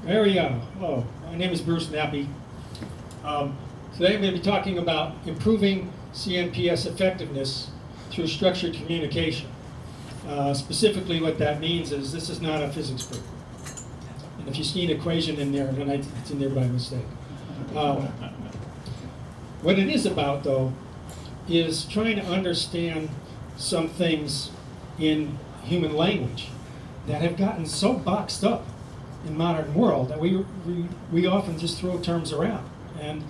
There we go. Oh, my name is Bruce Nappi. Today I'm going to be talking about improving CNPS effectiveness through structured communication. Specifically what that means is this is not a physics book. And if you see an equation in there, then it's in there by mistake. What it is about, though, is trying to understand some things in human language that have gotten so boxed up in modern world that we often just throw terms around. And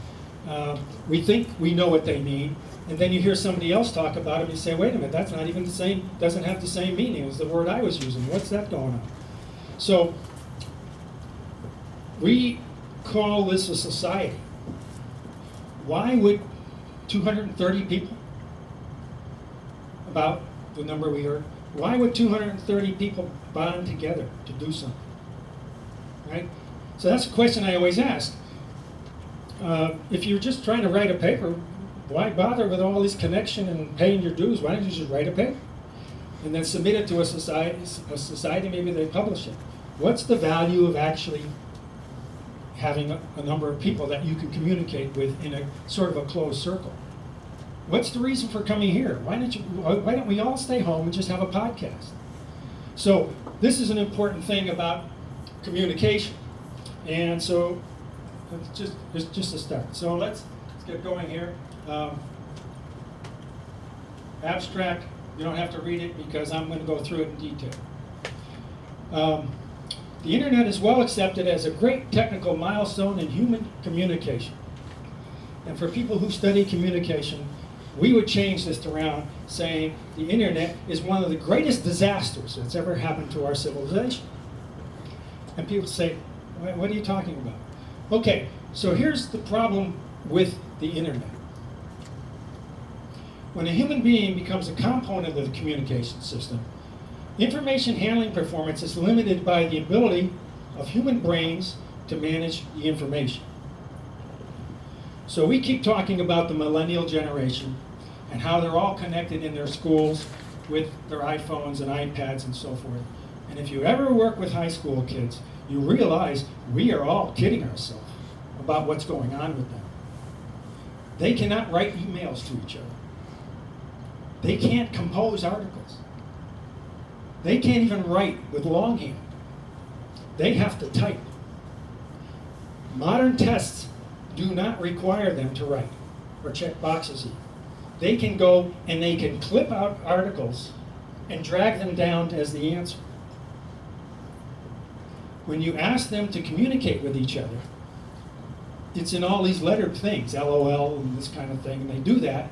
we think we know what they mean, and then you hear somebody else talk about it and you say, wait a minute, that's not even the same, doesn't have the same meaning as the word I was using. What's that going on? So we call this a society. Why would 230 people, about the number we heard, why would 230 people bond together to do something? Right? So that's a question I always ask. If you're just trying to write a paper, why bother with all this connection and paying your dues? Why don't you just write a paper and then submit it to a society, maybe they publish it? What's the value of actually having a number of people that you can communicate with in a sort of a closed circle? What's the reason for coming here? Why don't we all stay home and just have a podcast? So this is an important thing about communication. And so it's just a start. So let's get going here. Abstract, you don't have to read it because I'm going to go through it in detail. The internet is well accepted as a great technical milestone in human communication. And for people who study communication, we would change this around saying the internet is one of the greatest disasters that's ever happened to our civilization. And people say, what are you talking about? Okay, so here's the problem with the internet. When a human being becomes a component of the communication system, information handling performance is limited by the ability of human brains to manage the information. So we keep talking about the millennial generation and how they're all connected in their schools with their iPhones and iPads and so forth. And if you ever work with high school kids, you realize we are all kidding ourselves about what's going on with them. They cannot write emails to each other. They can't compose articles. They can't even write with longhand. They have to type. Modern tests do not require them to write or check boxes even. They can go and they can clip out articles and drag them down as the answer. When you ask them to communicate with each other, it's in all these lettered things, LOL and this kind of thing, and they do that.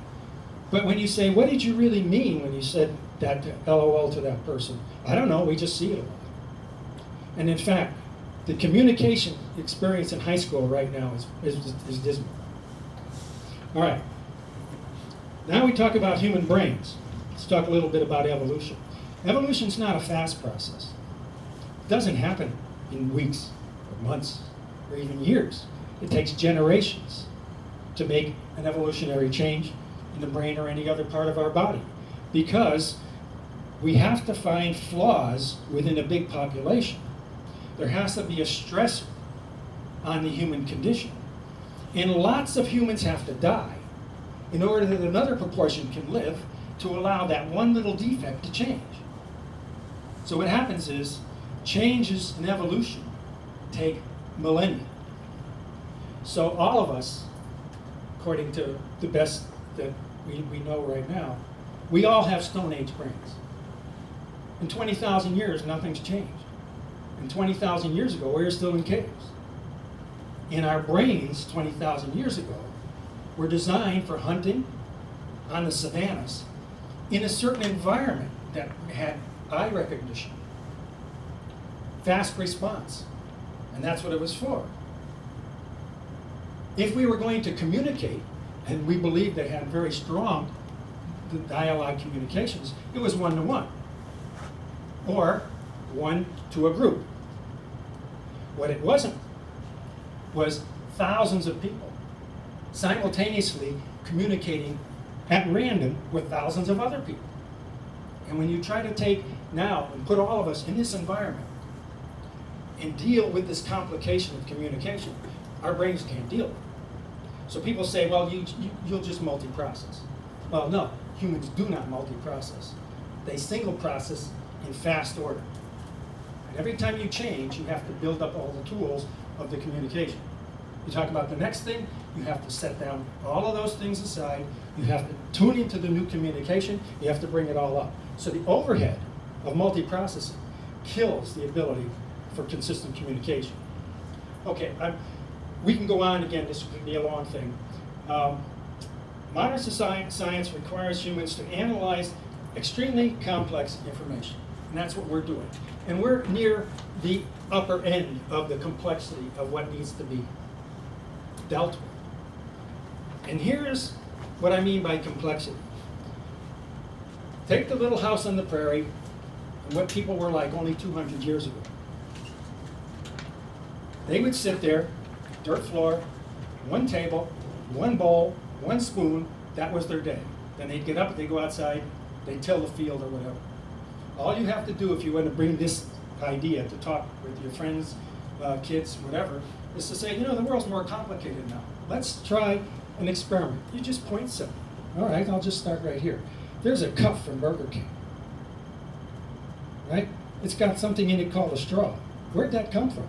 But when you say, what did you really mean when you said that LOL to that person? I don't know, we just see it a lot. And in fact, the communication experience in high school right now is dismal. All right, now we talk about human brains. Let's talk a little bit about evolution. Evolution's not a fast process. It doesn't happen in weeks or months or even years. It takes generations to make an evolutionary change in the brain or any other part of our body, because we have to find flaws within a big population. There has to be a stressor on the human condition. And lots of humans have to die in order that another proportion can live to allow that one little defect to change. So what happens is changes in evolution take millennia. So all of us, according to the best that we know right now, we all have Stone Age brains. In 20,000 years, nothing's changed. And 20,000 years ago, we were still in caves. And our brains, 20,000 years ago, were designed for hunting on the savannas in a certain environment that had eye recognition, fast response, and that's what it was for. If we were going to communicate, and we believed they had very strong dialogue communications, it was one-to-one, or one to a group. What it wasn't was thousands of people simultaneously communicating at random with thousands of other people. And when you try to take now and put all of us in this environment, and deal with this complication of communication. Our brains can't deal with it. So people say, well, you'll just multi-process. Well, no, humans do not multi-process. They single process in fast order. And every time you change, you have to build up all the tools of the communication. You talk about the next thing, you have to set down all of those things aside, you have to tune into the new communication, you have to bring it all up. So the overhead of multi-processing kills the ability for consistent communication. Okay, we can go on again, this could be a long thing. Modern science requires humans to analyze extremely complex information, and that's what we're doing. And we're near the upper end of the complexity of what needs to be dealt with. And here's what I mean by complexity. Take the little house on the prairie and what people were like only 200 years ago. They would sit there, dirt floor, one table, one bowl, one spoon, that was their day. Then they'd get up, they'd go outside, they'd till the field or whatever. All you have to do if you want to bring this idea to talk with your friends, kids, whatever, is to say, you know, the world's more complicated now. Let's try an experiment. You just point something. All right, I'll just start right here. There's a cup from Burger King, right? It's got something in it called a straw. Where'd that come from?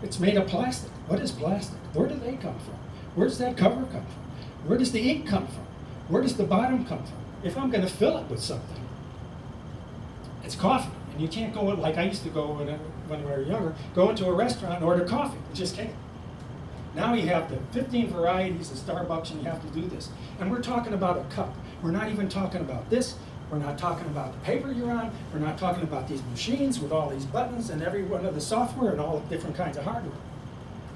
It's made of plastic. What is plastic? Where do they come from? Where's that cover come from? Where does the ink come from? Where does the bottom come from? If I'm going to fill it with something, it's coffee. And you can't go, like I used to go when we were younger, go into a restaurant and order coffee. You just can't. Now you have the 15 varieties of Starbucks and you have to do this. And we're talking about a cup. We're not even talking about this. We're not talking about the paper you're on. We're not talking about these machines with all these buttons and every one of the software and all the different kinds of hardware.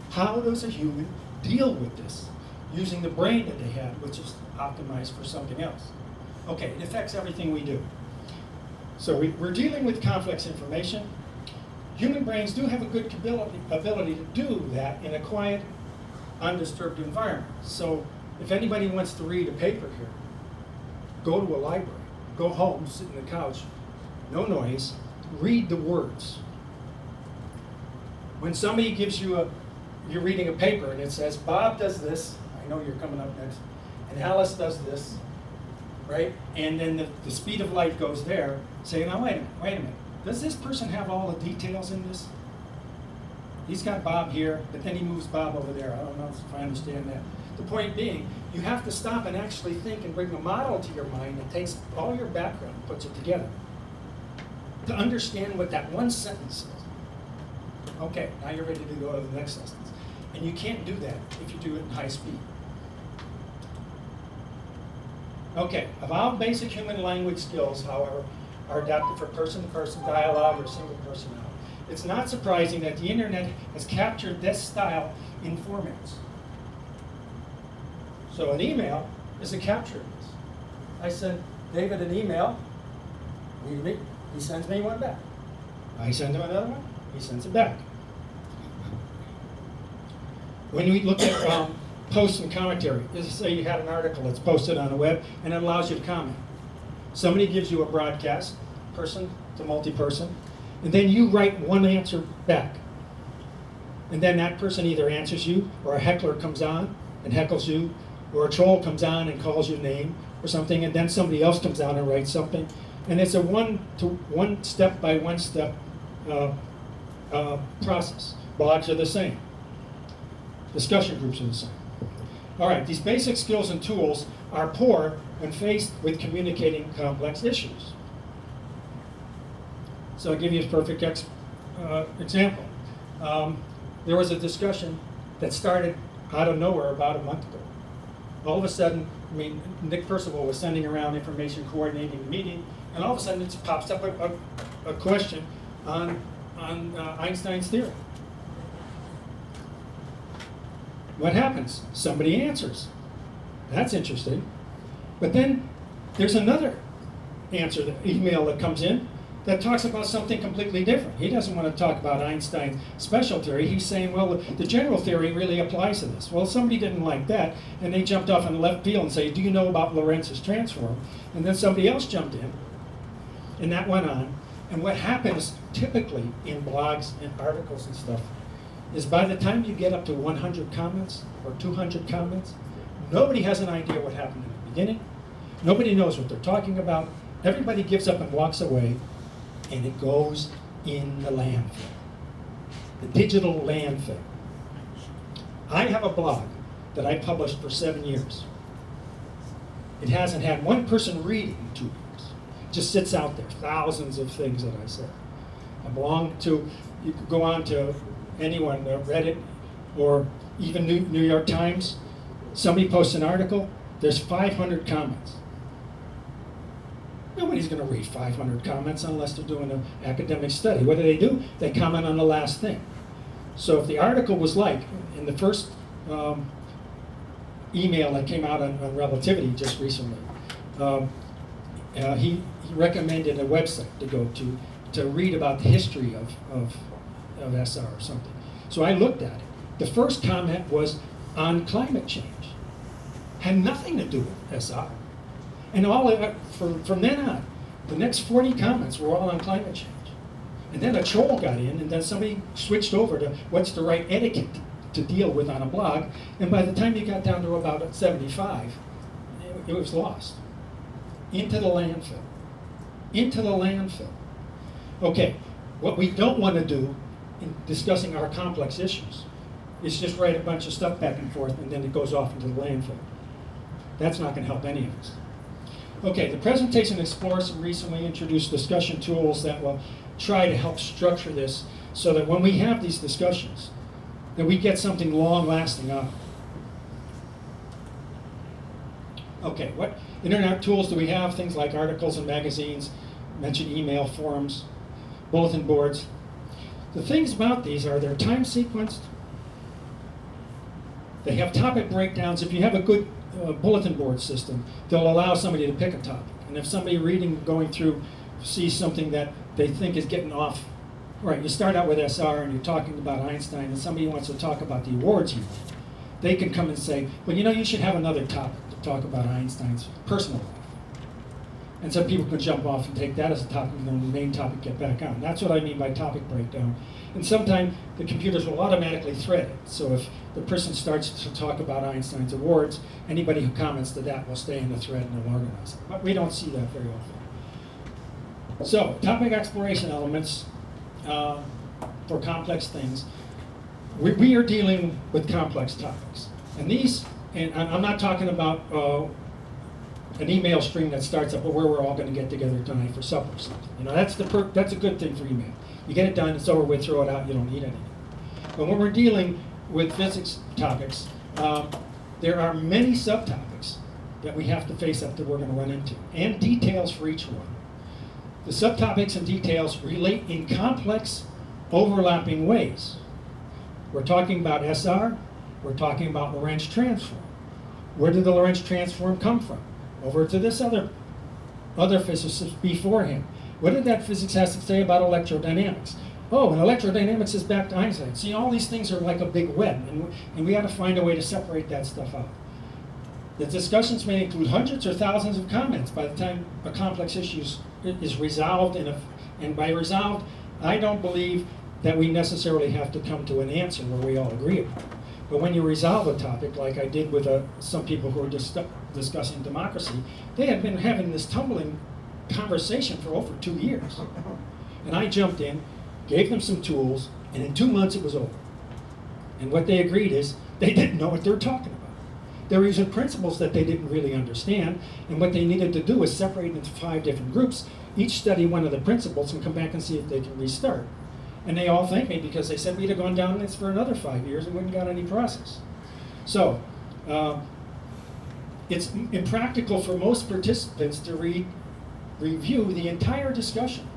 How does a human deal with this using the brain that they had, which is optimized for something else? Okay, it affects everything we do. So we're dealing with complex information. Human brains do have a good ability to do that in a quiet, undisturbed environment. So if anybody wants to read a paper here, go to a library, go home, sit on the couch, no noise, read the words. When somebody gives you you're reading a paper and it says, Bob does this, I know you're coming up next, and Alice does this, right? And then the speed of light goes there, say, now wait a minute, does this person have all the details in this? He's got Bob here, but then he moves Bob over there. I don't know if I understand that. The point being, you have to stop and actually think and bring a model to your mind that takes all your background and puts it together to understand what that one sentence says. Okay, now you're ready to go to the next sentence. And you can't do that if you do it in high speed. Okay, evolved basic human language skills, however, are adapted for person-to-person dialogue or single personality. It's not surprising that the internet has captured this style in formats. So an email is a capture of this. I send David an email, he sends me one back. I send him another one, he sends it back. When we look at posts and commentary, let's say you had an article that's posted on the web and it allows you to comment. Somebody gives you a broadcast, person to multi-person, and then you write one answer back. And then that person either answers you, or a heckler comes on and heckles you, or a troll comes on and calls your name or something, and then somebody else comes on and writes something. And it's a one step by one step process. Blogs are the same. Discussion groups are the same. All right, these basic skills and tools are poor when faced with communicating complex issues. So I'll give you a perfect example. There was a discussion that started out of nowhere about a month ago. All of a sudden, Nick Percival was sending around information, coordinating the meeting, and all of a sudden it pops up a question on Einstein's theory. What happens? Somebody answers. That's interesting. But then there's another email that comes in that talks about something completely different. He doesn't want to talk about Einstein's special theory. He's saying, well, the general theory really applies to this. Well, somebody didn't like that, and they jumped off on the left field and say, do you know about Lorenz's transform? And then somebody else jumped in, and that went on. And what happens typically in blogs and articles and stuff is by the time you get up to 100 comments or 200 comments, nobody has an idea what happened in the beginning. Nobody knows what they're talking about. Everybody gives up and walks away, and it goes in the landfill, the digital landfill. I have a blog that I published for 7 years. It hasn't had one person reading in 2 years. It just sits out there, thousands of things that I said. I belong to, you could go on to anyone, Reddit, or even New York Times. Somebody posts an article, there's 500 comments. Nobody's going to read 500 comments unless they're doing an academic study. What do? They comment on the last thing. So if the article was like, in the first email that came out on relativity just recently, he recommended a website to go to read about the history of SR or something. So I looked at it. The first comment was on climate change. Had nothing to do with SR. And from then on, the next 40 comments were all on climate change. And then a troll got in, and then somebody switched over to what's the right etiquette to deal with on a blog. And by the time you got down to about 75, it was lost. Into the landfill. Into the landfill. Okay, what we don't want to do in discussing our complex issues is just write a bunch of stuff back and forth, and then it goes off into the landfill. That's not going to help any of us. Okay, the presentation explores some recently introduced discussion tools that will try to help structure this so that when we have these discussions, that we get something long-lasting out of it. Okay, what internet tools do we have? Things like articles and magazines, mentioned email, forums, bulletin boards. The things about these are they're time sequenced. They have topic breakdowns. If you have a good bulletin board system, they'll allow somebody to pick a topic. And if somebody reading, going through, sees something that they think is getting off, right, you start out with SR and you're talking about Einstein, and somebody wants to talk about the awards he won, they can come and say, well, you know, you should have another topic to talk about Einstein's personal life. And some people can jump off and take that as a topic, and then the main topic get back on. That's what I mean by topic breakdown. And sometimes the computers will automatically thread it. So if the person starts to talk about Einstein's awards, anybody who comments to that will stay in the thread and they'll organize it. But we don't see that very often. So topic exploration elements for complex things. We are dealing with complex topics. And these, and I'm not talking about an email stream that starts up where we're all going to get together tonight for supper or something. You know, that's a good thing for email. You get it done, it's over with, throw it out, you don't need anything. But when we're dealing with physics topics, there are many subtopics that we have to face up that we're going to run into, and details for each one. The subtopics and details relate in complex, overlapping ways. We're talking about SR, we're talking about Lorentz transform. Where did the Lorentz transform come from? Over to this other physicist before him. What did that physics have to say about electrodynamics? Oh, and electrodynamics is back to Einstein. See, all these things are like a big web, and we got to find a way to separate that stuff out. The discussions may include hundreds or thousands of comments by the time a complex issue is resolved, and by resolved, I don't believe that we necessarily have to come to an answer where we all agree upon it. But when you resolve a topic, like I did with some people who were discussing democracy, they had been having this tumbling conversation for over 2 years. And I jumped in, gave them some tools, and in 2 months it was over. And what they agreed is they didn't know what they were talking about. They were using principles that they didn't really understand, and what they needed to do was separate into 5 different groups, each study one of the principles and come back and see if they can restart. And they all thank me because they said we'd have gone down this for another 5 years and wouldn't got any process. So it's impractical for most participants to review the entire discussion,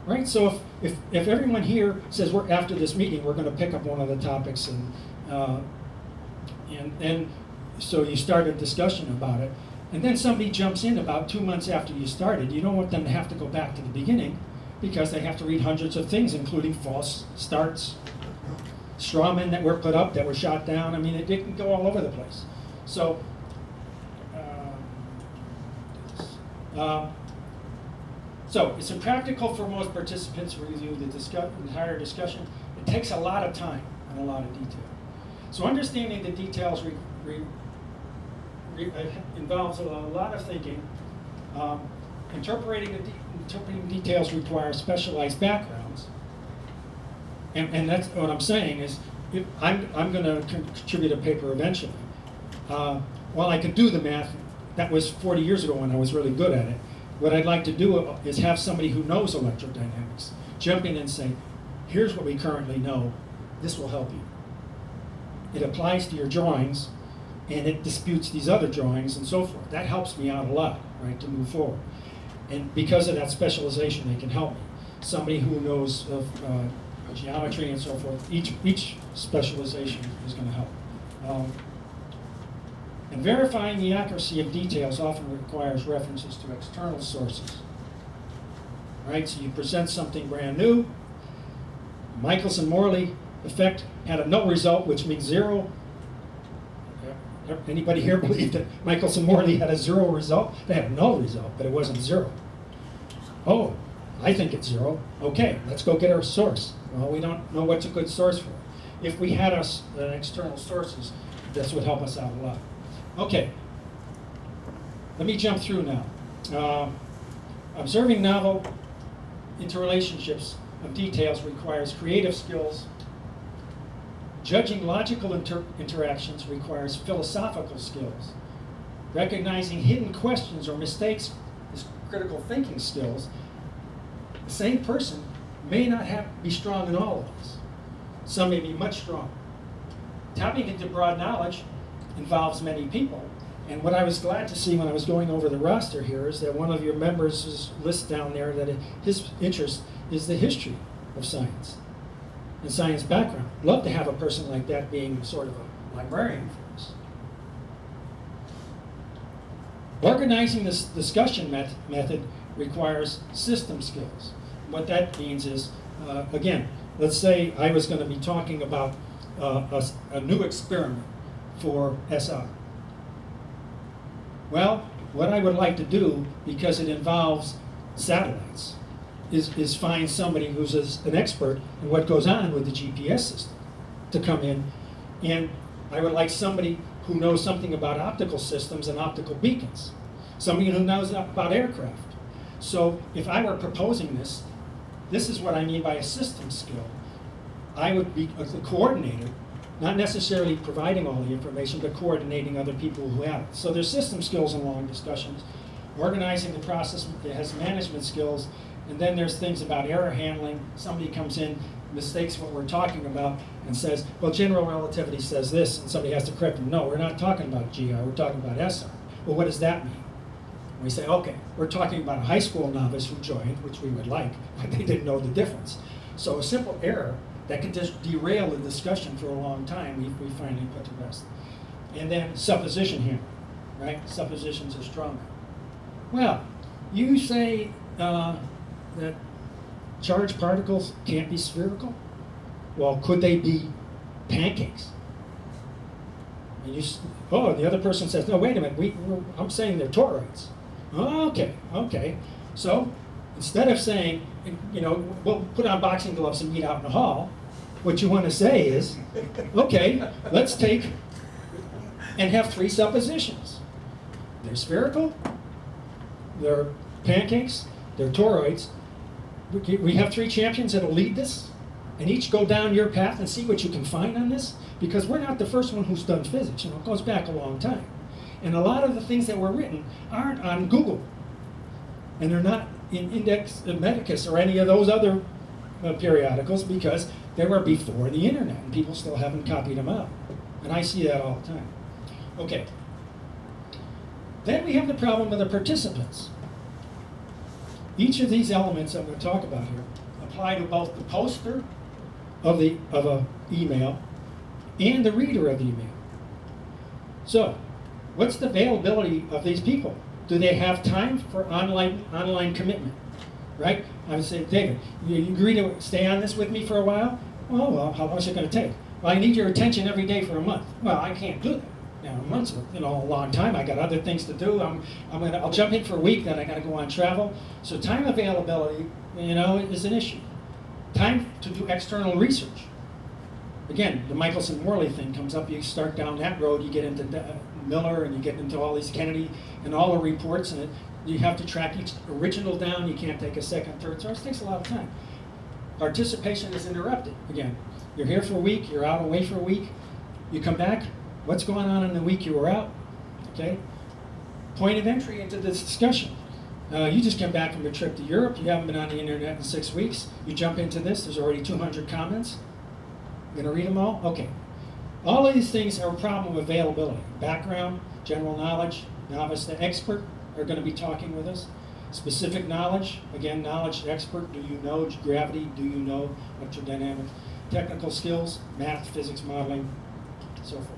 right? So if everyone here says we're after this meeting we're going to pick up one of the topics and so you start a discussion about it, and then somebody jumps in about 2 months after you started, you don't want them to have to go back to the beginning because they have to read hundreds of things, including false starts, straw men that were put up that were shot down. I mean, it can go all over the place. So. So it's impractical for most participants to review the entire discussion. It takes a lot of time and a lot of detail. So understanding the details involves a lot of thinking. Interpreting details requires specialized backgrounds. And that's what I'm saying is, if I'm going to contribute a paper eventually. While I could do the math, that was 40 years ago when I was really good at it. What I'd like to do is have somebody who knows electrodynamics jump in and say, here's what we currently know, this will help you. It applies to your drawings, and it disputes these other drawings and so forth. That helps me out a lot, right, to move forward. And because of that specialization, they can help me. Somebody who knows of geometry and so forth, each specialization is going to help. And verifying the accuracy of details often requires references to external sources. Right, so you present something brand new. Michelson-Morley effect had a null result, which means zero. Anybody here believe that Michelson-Morley had a zero result? They had a null result, but it wasn't zero. Oh, I think it's zero. Okay, let's go get our source. Well, we don't know what's a good source for it. If we had external sources, this would help us out a lot. Okay, let me jump through now. Observing novel interrelationships of details requires creative skills. Judging logical interactions requires philosophical skills. Recognizing hidden questions or mistakes is critical thinking skills. The same person may not be strong in all of these. Some may be much stronger. Tapping into broad knowledge involves many people. And what I was glad to see when I was going over the roster here is that one of your members lists down there that his interest is the history of science and science background. Love to have a person like that being sort of a librarian for us. Organizing this discussion method requires system skills. What that means is, again, let's say I was going to be talking about a new experiment for SR. Well, what I would like to do, because it involves satellites, is find somebody who's an expert in what goes on with the GPS system to come in. And I would like somebody who knows something about optical systems and optical beacons, somebody who knows about aircraft. So if I were proposing this is what I mean by a system skill. I would be a coordinator, not necessarily providing all the information, but coordinating other people who have it. So there's system skills in long discussions. Organizing the process, it has management skills, and then there's things about error handling. Somebody comes in, mistakes what we're talking about, and says, well, general relativity says this, and somebody has to correct them. No, we're not talking about GR, we're talking about SR. Well, what does that mean? We say, okay, we're talking about a high school novice who joined, which we would like, but they didn't know the difference. So a simple error that could just derail the discussion for a long time, we finally put to rest. And then supposition here, right? Suppositions are stronger. Well, you say that charged particles can't be spherical? Well, could they be pancakes? And the other person says, no, wait a minute, I'm saying they're toroids. Oh, okay. So instead of saying, we'll put on boxing gloves and meet out in the hall, what you want to say is, okay, let's take and have three suppositions. They're spherical, they're pancakes, they're toroids. We have three champions that'll lead this, and each go down your path and see what you can find on this, because we're not the first one who's done physics. It goes back a long time. And a lot of the things that were written aren't on Google, and they're not in Index Medicus or any of those other periodicals, because they were before the internet, and people still haven't copied them out. And I see that all the time. Okay. Then we have the problem of the participants. Each of these elements I'm going to talk about here apply to both the poster of a email and the reader of the email. So, what's the availability of these people? Do they have time for online commitment? Right? I would say, David, you agree to stay on this with me for a while? Oh, well, how long is it going to take? Well, I need your attention every day for a month. Well, I can't do that. Now, a month's a long time. I got other things to do. I'll jump in for a week, then I got to go on travel. So time availability, is an issue. Time to do external research. Again, the Michelson-Morley thing comes up. You start down that road, you get into Miller, and you get into all these Kennedy and all the reports, and you have to track each original down. You can't take a second, third source. It takes a lot of time. Participation is interrupted. Again, you're here for a week, you're out away for a week, you come back. What's going on in the week you were out? Okay. Point of entry into this discussion. You just came back from a trip to Europe. You haven't been on the internet in 6 weeks. You jump into this. There's already 200 comments. Going to read them all? Okay. All of these things are a problem of availability. Background, general knowledge, novice to expert are going to be talking with us. Specific knowledge, again, knowledge to expert. Do you know gravity? Do you know electrodynamics? Technical skills, math, physics, modeling, so forth.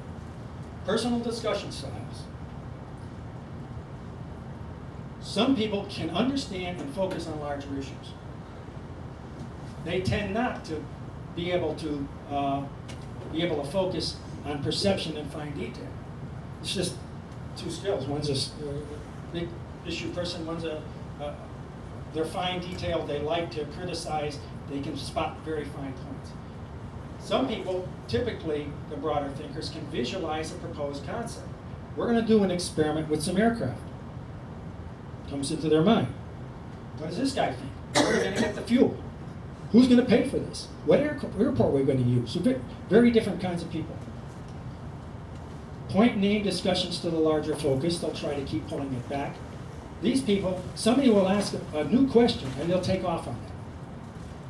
Personal discussion styles. Some people can understand and focus on larger issues. They tend not to be able to focus on perception and fine detail. It's just two skills. One's a big issue person. One's they're fine detail. They like to criticize. They can spot very fine points. Some people, typically the broader thinkers, can visualize a proposed concept. We're going to do an experiment with some aircraft. Comes into their mind. What does this guy think? Where are we going to get the fuel? Who's going to pay for this? What airport are we going to use? So very different kinds of people. Point name discussions to the larger focus. They'll try to keep pulling it back. These people, somebody will ask a new question and they'll take off on that.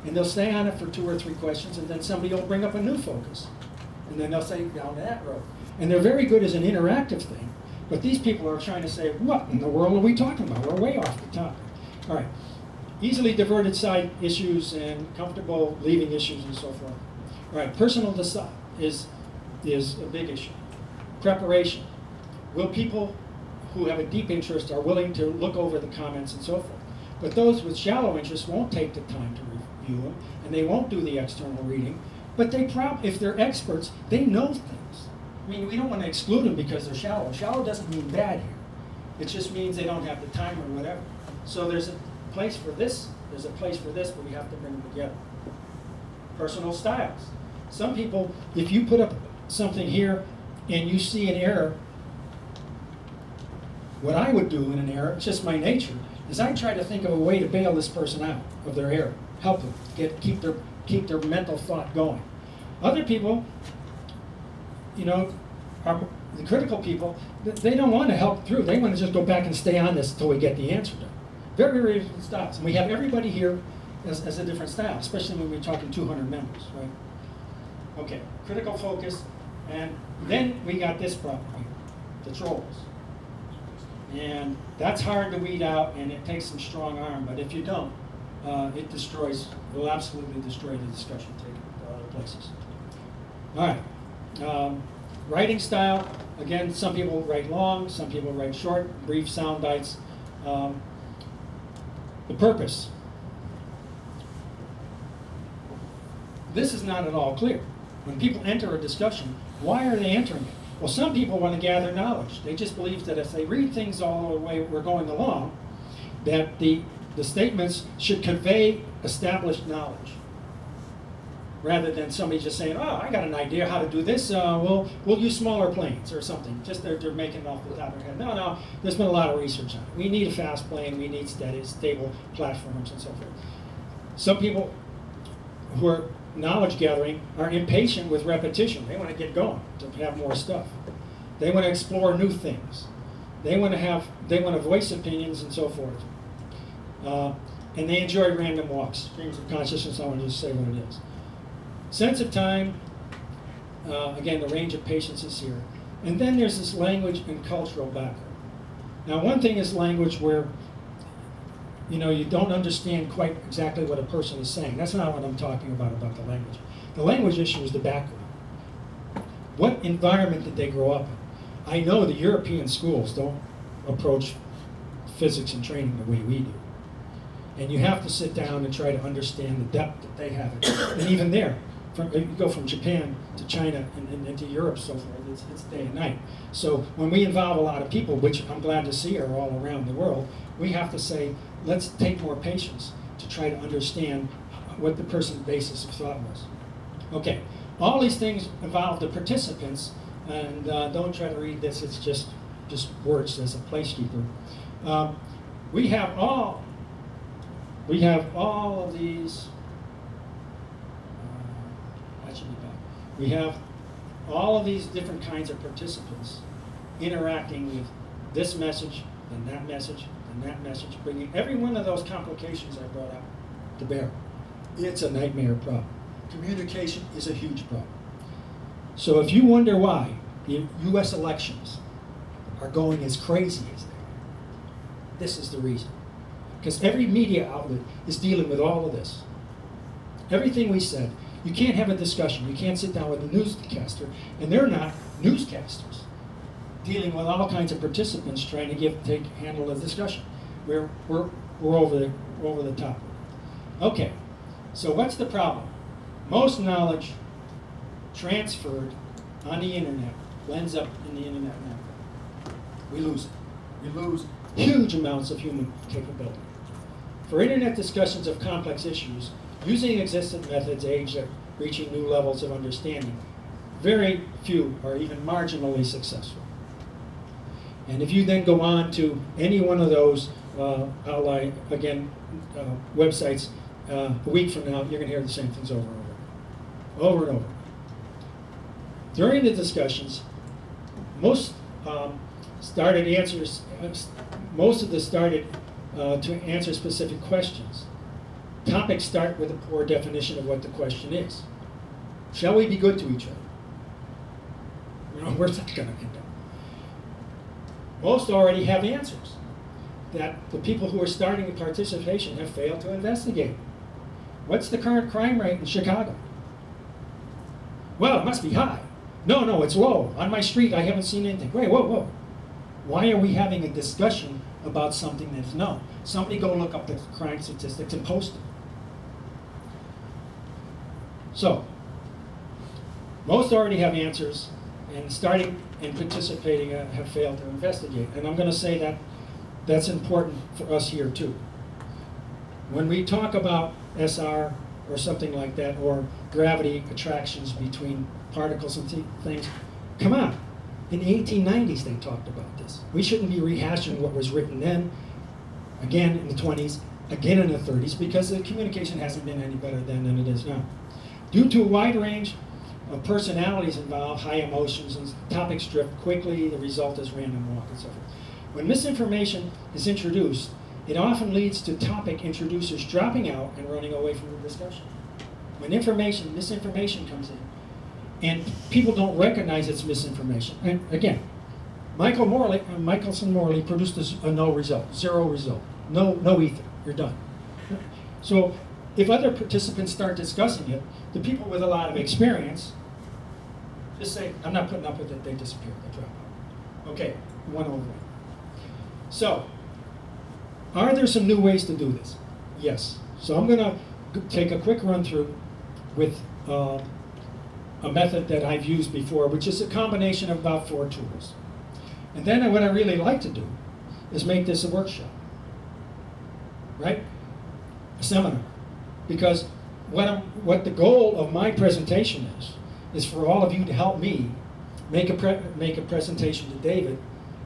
And they'll stay on it for 2 or 3 questions, and then somebody will bring up a new focus. And then they'll say down that road. And they're very good as an interactive thing, but these people are trying to say, what in the world are we talking about? We're way off the topic. All right. Easily diverted side issues and comfortable leaving issues and so forth. All right. Personal is a big issue. Preparation. Will people who have a deep interest are willing to look over the comments and so forth? But those with shallow interest won't take the time to review them, and they won't do the external reading. But if they're experts, they know things. I mean, we don't want to exclude them because they're shallow. Shallow doesn't mean bad here. It just means they don't have the time or whatever. So there's a place for this, there's a place for this, but we have to bring them together. Personal styles. Some people, if you put up something here and you see an error, what I would do in an error, it's just my nature, is I try to think of a way to bail this person out of their error, help them keep their mental thought going. Other people, are the critical people, they don't want to help through. They want to just go back and stay on this until we get the answer done. Very, very different styles. And we have everybody here as a different style, especially when we're talking 200 members, right? Okay, critical focus, and then we got this problem here, the trolls. And that's hard to weed out, and it takes some strong arm, but if you don't, it will absolutely destroy the discussion, take it to other places. All right. Writing style, again, some people write long, some people write short, brief sound bites. The purpose. This is not at all clear. When people enter a discussion, why are they entering it? Well, some people want to gather knowledge. They just believe that if they read things all the way we're going along, that the statements should convey established knowledge, rather than somebody just saying, oh, I got an idea how to do this, we'll use smaller planes or something. Just they're making it off the top of their head. No, there's been a lot of research on it. We need a fast plane, we need stable platforms and so forth. Some people who are knowledge gathering are impatient with repetition. They want to get going, to have more stuff. They want to explore new things. They want to voice opinions and so forth. And they enjoy random walks, streams of consciousness. I want to just say what it is. Sense of time, again, the range of patience is here. And then there's this language and cultural background. Now, one thing is language where you don't understand quite exactly what a person is saying. That's not what I'm talking about the language. The language issue is the background. What environment did they grow up in? I know the European schools don't approach physics and training the way we do. And you have to sit down and try to understand the depth that they have. And even there, you go from Japan to China and into Europe, so forth. It's day and night. So when we involve a lot of people, which I'm glad to see are all around the world, we have to say, let's take more patience to try to understand what the person's basis of thought was. Okay, all these things involve the participants, and don't try to read this, it's just words as a placekeeper. We have all of these, that should be back. We have all of these different kinds of participants interacting with this message, and that message, and that message, bringing every one of those complications I brought up to bear. It's a nightmare problem. Communication is a huge problem. So if you wonder why the US elections are going as crazy as they are, this is the reason. Because every media outlet is dealing with all of this. Everything we said, you can't have a discussion. You can't sit down with a newscaster, and they're not newscasters, dealing with all kinds of participants trying to handle the discussion. We're over the top. Okay, so what's the problem? Most knowledge transferred on the internet ends up in the internet network. We lose it. We lose huge amounts of human capability. For internet discussions of complex issues, using existing methods aimed at reaching new levels of understanding, very few are even marginally successful. And if you then go on to any one of those websites a week from now, you're going to hear the same things over and over and over. During the discussions, most started to answer specific questions. Topics start with a poor definition of what the question is. Shall we be good to each other? Where's that going to end up? Most already have answers that the people who are starting the participation have failed to investigate. What's the current crime rate in Chicago? Well, it must be high. No, it's low. On my street, I haven't seen anything. Wait, whoa. Why are we having a discussion about something that's known? Somebody go look up the crime statistics and post them. So, most already have answers, and starting and participating have failed to investigate. And I'm going to say that that's important for us here too. When we talk about SR or something like that, or gravity attractions between particles and things, come on. In the 1890s they talked about this. We shouldn't be rehashing what was written then, again in the 20s, again in the 30s, because the communication hasn't been any better then than it is now. Due to a wide range of personalities involved, high emotions, and topics drift quickly, the result is random walk and so forth. When misinformation is introduced, it often leads to topic introducers dropping out and running away from the discussion. When misinformation comes in, and people don't recognize it's misinformation. And again, Michelson Morley produced a no result, zero result, no ether, you're done. So if other participants start discussing it, the people with a lot of experience just say, I'm not putting up with it, they disappear, they drop out. Okay, one over. So, are there some new ways to do this? Yes. So I'm going to take a quick run through with a method that I've used before, which is a combination of about 4 tools. And then what I really like to do is make this a workshop, right? A seminar. Because what the goal of my presentation is for all of you to help me make a presentation to David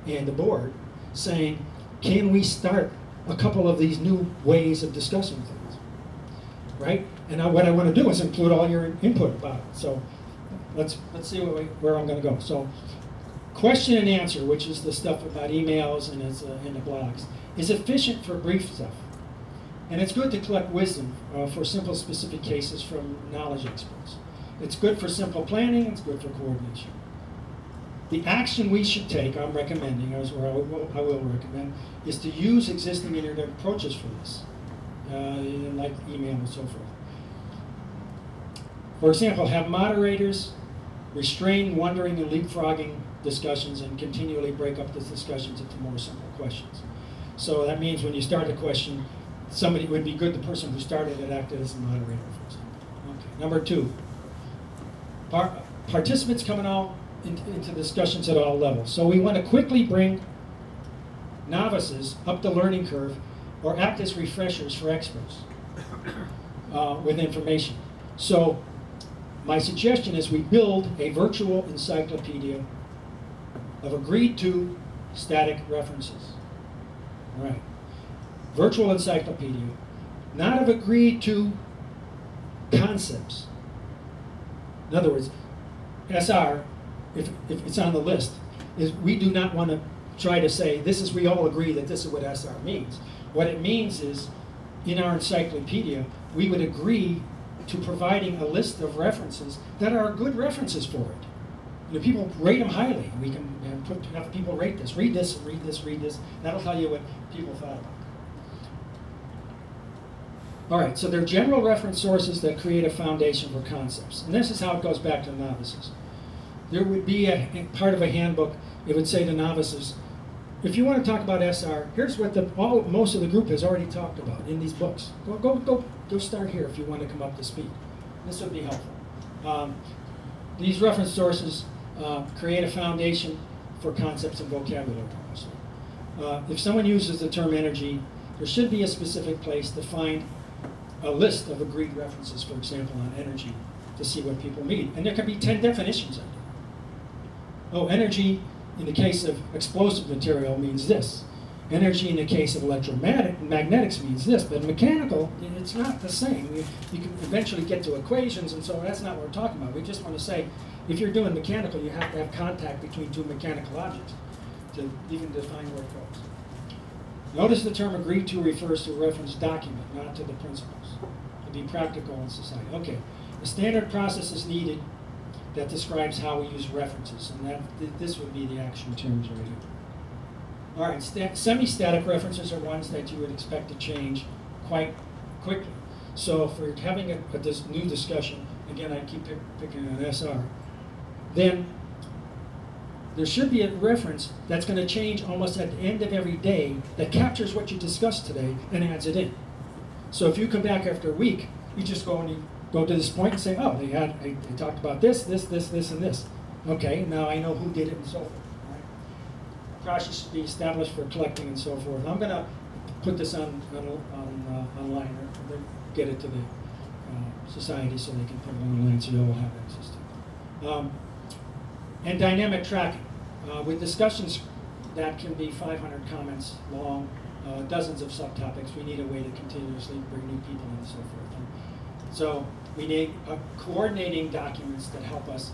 and the board saying, can we start a couple of these new ways of discussing things, right? And what I want to do is include all your input about it. So let's see where I'm going to go. So question and answer, which is the stuff about emails and in the blogs, is efficient for brief stuff. And it's good to collect wisdom for simple, specific cases from knowledge experts. It's good for simple planning, it's good for coordination. The action we should take, I'm recommending, I will recommend, is to use existing internet approaches for this, like email and so forth. For example, have moderators restrain wondering and leapfrogging discussions and continually break up the discussions into more simple questions. So that means when you start a question, somebody would be good, the person who started it acted as a moderator, for example. Okay. Number 2, Participants coming all into discussions at all levels. So we want to quickly bring novices up the learning curve or act as refreshers for experts with information. So my suggestion is we build a virtual encyclopedia of agreed to static references. All right. Virtual encyclopedia, not of agreed to concepts. In other words, SR, if it's on the list, is we do not want to try to say, we all agree that this is what SR means. What it means is, in our encyclopedia, we would agree to providing a list of references that are good references for it. You know, people rate them highly. We can have people rate this. Read this, read this, read this. That'll tell you what people thought about it. All right, so they're general reference sources that create a foundation for concepts. And this is how it goes back to novices. There would be a part of a handbook, it would say to novices, if you want to talk about SR, here's what most of the group has already talked about in these books. Go start here if you want to come up to speed. This would be helpful. These reference sources create a foundation for concepts and vocabulary also. If someone uses the term energy, there should be a specific place to find a list of agreed references, for example, on energy, to see what people mean. And there could be 10 definitions of it. Oh, energy in the case of explosive material means this. Energy in the case of electromagnetics means this. But mechanical, it's not the same. You can eventually get to equations, and so that's not what we're talking about. We just want to say, if you're doing mechanical, you have to have contact between two mechanical objects to even define where it goes. Notice the term agreed to refers to a reference document, not to the principles, to be practical in society. Okay, a standard process is needed that describes how we use references, and this would be the action terms right here. All right, semi-static references are ones that you would expect to change quite quickly. So if we're having this new discussion, again, I keep picking on SR, then there should be a reference that's going to change almost at the end of every day that captures what you discussed today and adds it in. So if you come back after a week, you just go and you go to this point and say, oh, they talked about this, and this. Okay, now I know who did it and so forth. All right? A process should be established for collecting and so forth. I'm going to put this online or get it to the society so they can put it online so you all have access to it. And dynamic tracking. With discussions that can be 500 comments long, dozens of subtopics, we need a way to continuously bring new people in and so forth. So we need coordinating documents that help us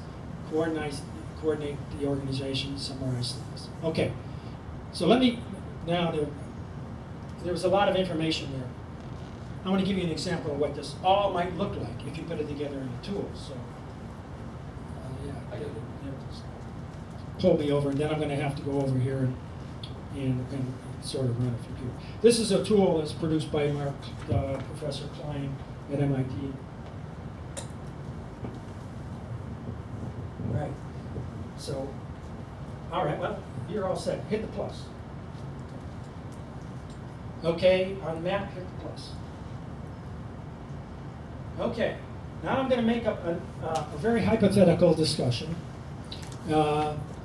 coordinate the organization, summarize things. Okay, so let me, now there was a lot of information there. I want to give you an example of what this all might look like if you put it together in a tool. So, pull me over, and then I'm going to have to go over here and sort of run it from here. This is a tool that's produced by Professor Klein at MIT. Right. So, all right, well, you're all set. Hit the plus. Okay, on the map, hit the plus. Okay, now I'm going to make up a very hypothetical discussion.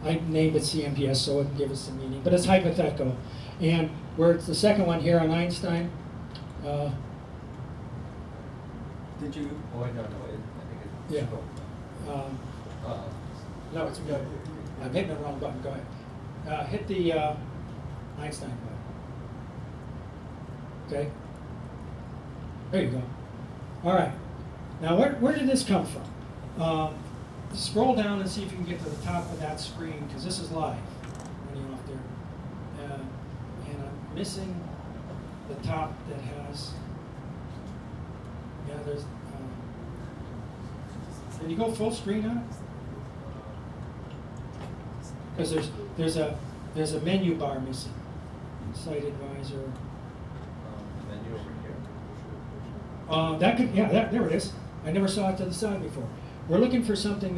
I named it CNPS so it can give us some meaning, but it's hypothetical. And where it's the second one here on Einstein. Did you? Oh, I don't know. I think it's yeah. No, it's good. I'm hitting the wrong button. Go ahead. Hit the Einstein button. Okay. There you go. All right. Now, where did this come from? Scroll down and see if you can get to the top of that screen, because this is live, running off there. And I'm missing the top that has, yeah, there's, can you go full screen on it? Because there's a menu bar missing. Site advisor. Menu over here. That could, yeah, there it is. I never saw it to the side before. We're looking for something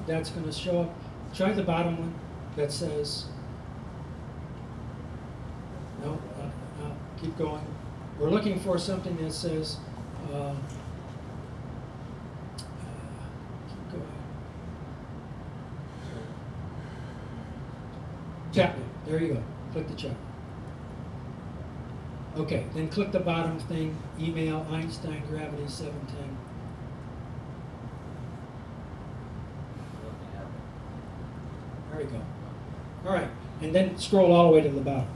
that's going to show up. Try the bottom one that says, no, keep going. We're looking for something that says, keep going. Chat room. There you go. Click the chat room. Okay, then click the bottom thing, email Einstein Gravity 710. Nothing happened. There we go. All right, and then scroll all the way to the bottom.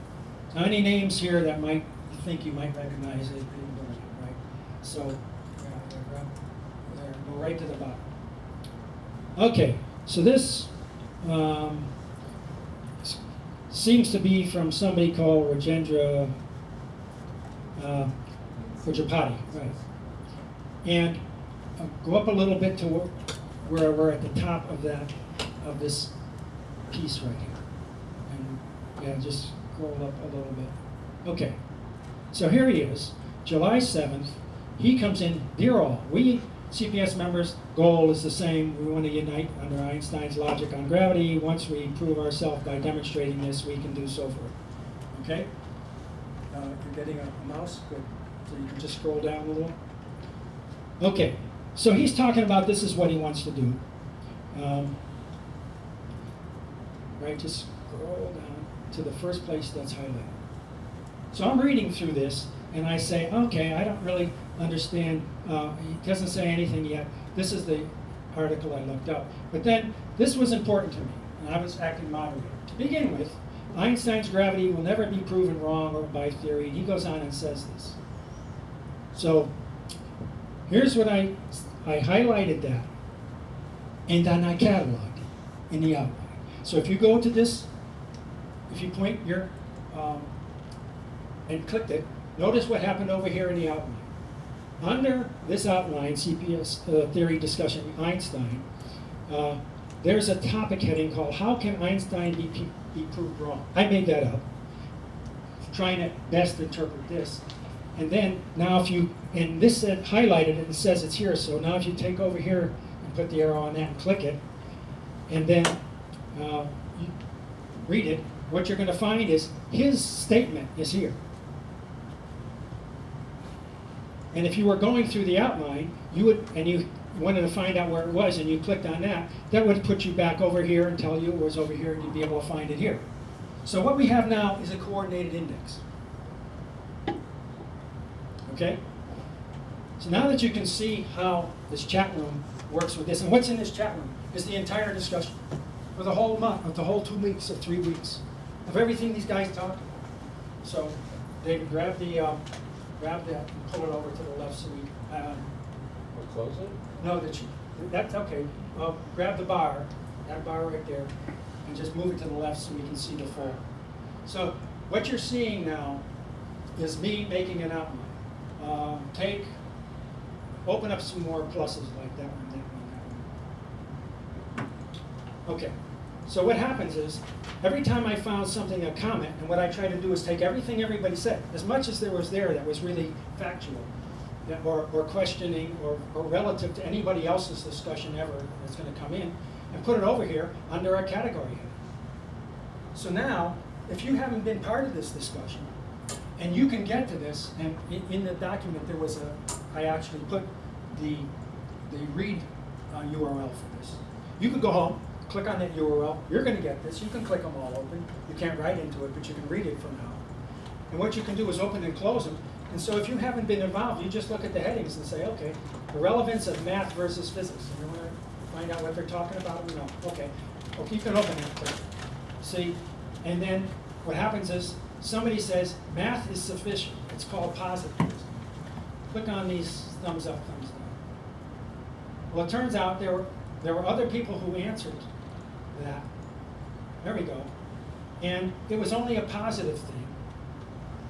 Now, any names here that might you think you might recognize it, right? So, go right to the bottom. Okay, so this seems to be from somebody called Rajendra Pujapati, right? And go up a little bit to where we're at the top of this piece right here. And yeah, just scroll up a little bit. Okay, so here he is, July 7th. He comes in, dear all, we CPS members' goal is the same. We want to unite under Einstein's logic on gravity. Once we prove ourselves by demonstrating this, we can do so forth. Okay? You're getting a mouse? Good. So you can just scroll down a little. Okay, so he's talking about this is what he wants to do. Right, just scroll down to the first place that's highlighted. So I'm reading through this, and I say, okay, I don't really understand. He doesn't say anything yet. This is the article I looked up. But then, this was important to me, and I was acting moderator. To begin with, Einstein's gravity will never be proven wrong or by theory. He goes on and says this. So, here's what I highlighted that, and then I cataloged it in the outline. So if you go to this, if you point your, and clicked it, notice what happened over here in the outline. Under this outline, CPS theory discussion, Einstein, there's a topic heading called How Can Einstein be Proved Wrong? I made that up, trying to best interpret this. And then now if you, and this said highlighted it, it says it's here, so now if you take over here and put the arrow on that and click it, and then you read it, what you're going to find is his statement is here. And if you were going through the outline, you would, and you wanted to find out where it was, and you clicked on that, that would put you back over here and tell you it was over here, and you'd be able to find it here. So what we have now is a coordinated index. Okay? So now that you can see how this chat room works with this, and what's in this chat room is the entire discussion for the whole month, of the whole 2 weeks or 3 weeks, of everything these guys talked about. So David, grab that and pull it over to the left so we. We'll close it? No, that's okay. Grab the bar, that bar right there, and just move it to the left so we can see the full. So what you're seeing now is me making an outline. Open up some more pluses like that one, that one, that one. Okay, so what happens is, every time I found something, a comment, and what I try to do is take everything everybody said, as much as there was there that was really factual, or questioning, or relative to anybody else's discussion ever that's going to come in, and put it over here under a category heading. So now, if you haven't been part of this discussion, and you can get to this, and in the document there was I actually put the read URL for this. You could go home, click on that URL, you're going to get this, you can click them all open, you can't write into it, but you can read it from now. And what you can do is open and close them, and so if you haven't been involved, you just look at the headings and say, okay, the relevance of math versus physics. And you want to find out what they're talking about? No. Okay, you can open it, click. See, and then what happens is, somebody says, math is sufficient. It's called positivism. Click on these thumbs up, thumbs down. Well, it turns out there were other people who answered that. There we go. And it was only a positive thing.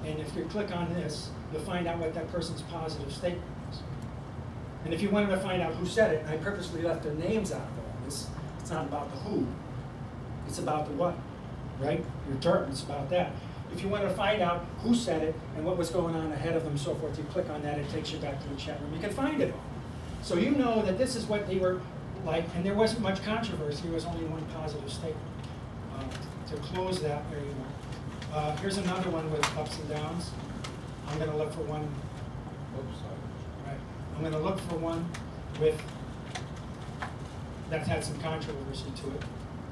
And if you click on this, you'll find out what that person's positive statement was. And if you wanted to find out who said it, and I purposely left their names out of all this, it's not about the who, it's about the what, right? Your term, it's about that. If you want to find out who said it and what was going on ahead of them, so forth, you click on that, it takes you back to the chat room. You can find it all. So you know that this is what they were like, and there wasn't much controversy. There was only one positive statement. To close that, there you go. Here's another one with ups and downs. I'm going to look for one. Oops, sorry. Right. I'm going to look for one with that had some controversy to it.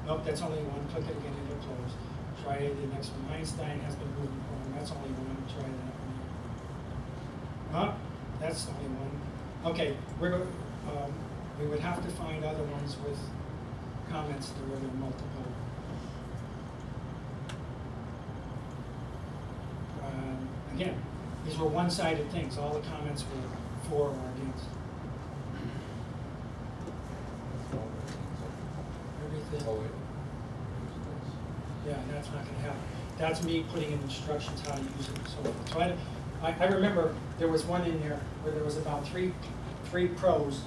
Nope, that's only one. Click it again and it'll close. Try the next one. Einstein has been moving forward. That's only one. Try that one. That's only one. Okay, we would have to find other ones with comments that were multiple. Again, these were one-sided things. All the comments were for or against. Everything. Oh, wait. Yeah, that's not going to happen. That's me putting in instructions how to use it. So I remember there was one in there where there was about three pros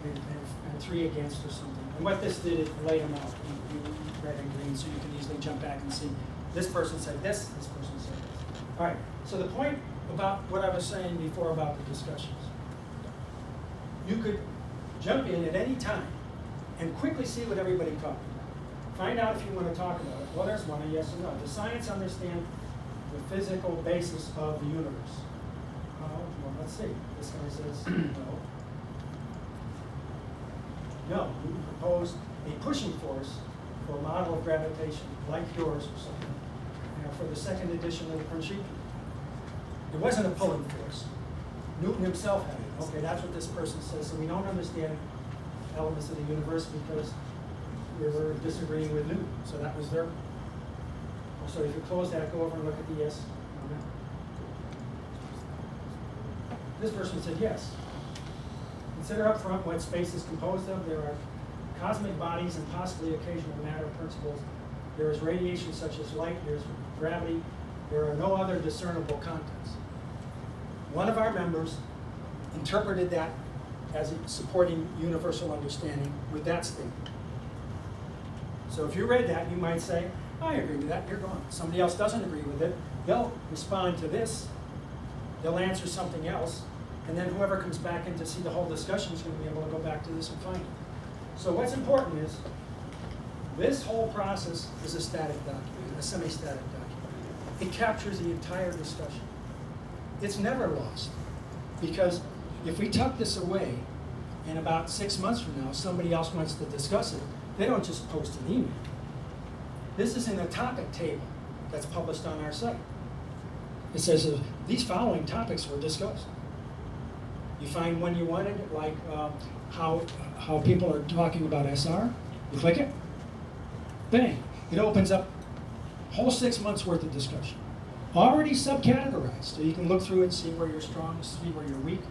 and 3 against or something. And what this did, it laid them out in red and green, so you can easily jump back and see this person said this person said this. All right, so the point about what I was saying before about the discussions, you could jump in at any time and quickly see what everybody talked about. Find out if you want to talk about it. Well, there's one, a yes or no. Does science understand the physical basis of the universe? Well, let's see. This guy says no. No, you proposed a pushing force for a model of gravitation like yours or something, for the second edition of the Principia. It wasn't a pulling force. Newton himself had it. Okay, that's what this person says. So we don't understand elements of the universe because we were disagreeing with Newton. So that was their. So if you close that, go over and look at the yes. No. This person said yes. Consider up front what space is composed of. There are cosmic bodies and possibly occasional matter principles. There is radiation such as light. There's gravity. There are no other discernible contents. One of our members interpreted that as supporting universal understanding with that statement. So if you read that, you might say, I agree with that, you're gone. Somebody else doesn't agree with it. They'll respond to this. They'll answer something else. And then whoever comes back in to see the whole discussion is going to be able to go back to this and find it. So what's important is this whole process is a static document, a semi-static document. It captures the entire discussion. It's never lost. Because if we tuck this away and about 6 months from now somebody else wants to discuss it, they don't just post an email. This is in a topic table that's published on our site. It says these following topics were discussed. You find one you wanted, like how people are talking about SR, you click it, bang, it opens up a whole 6 months worth of discussion. Already subcategorized, so you can look through it, see where you're strong, see where you're weak.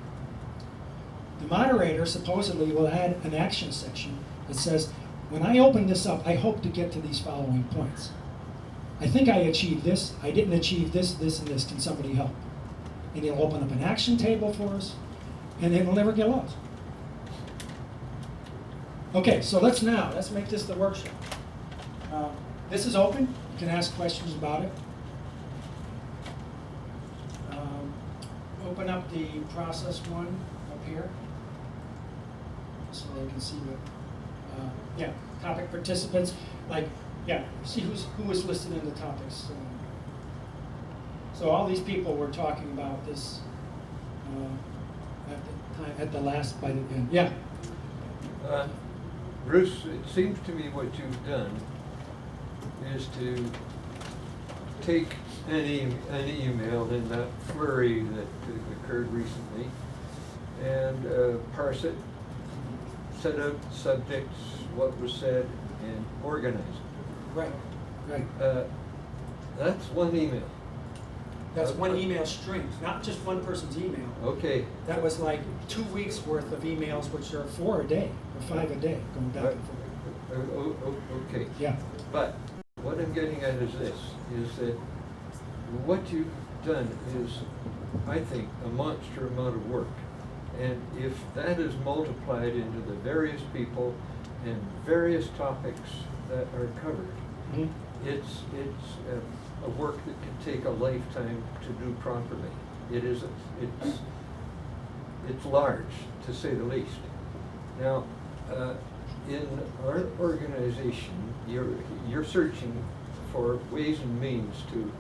The moderator supposedly will add an action section that says, when I open this up, I hope to get to these following points. I think I achieved this, I didn't achieve this, this, and this, can somebody help? And he'll open up an action table for us, and it will never get lost. Okay, so let's make this the workshop. This is open, you can ask questions about it. Open up the process one up here, so they can see what, topic participants, see who is listed in the topics. So all these people were talking about this at the last, by the end. Yeah. Bruce, it seems to me what you've done is to take an email in that flurry that occurred recently and parse it, set out subjects, what was said, and organize it. Right. That's one email. That's one email string, not just one person's email. Okay. That was like 2 weeks worth of emails, which are 4 a day, or 5 a day, going back and forth. Okay. Yeah. But what I'm getting at is this, is that what you've done is, I think, a monster amount of work. And if that is multiplied into the various people and various topics that are covered, Mm-hmm. it's a work that can take a lifetime to do properly. It's large, to say the least. Now, in our organization, you're searching for ways and means to,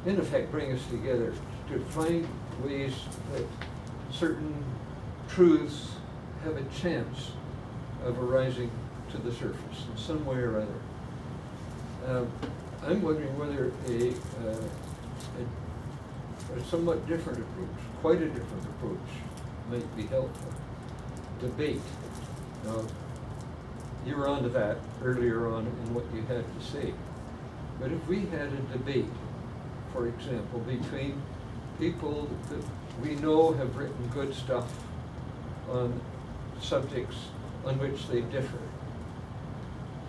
in effect, bring us together, to find ways that certain truths have a chance of arising to the surface in some way or other. I'm wondering whether a somewhat different approach, quite a different approach, might be helpful. Debate. Now, you were onto that earlier on in what you had to say. But if we had a debate, for example, between people that we know have written good stuff on subjects on which they differ,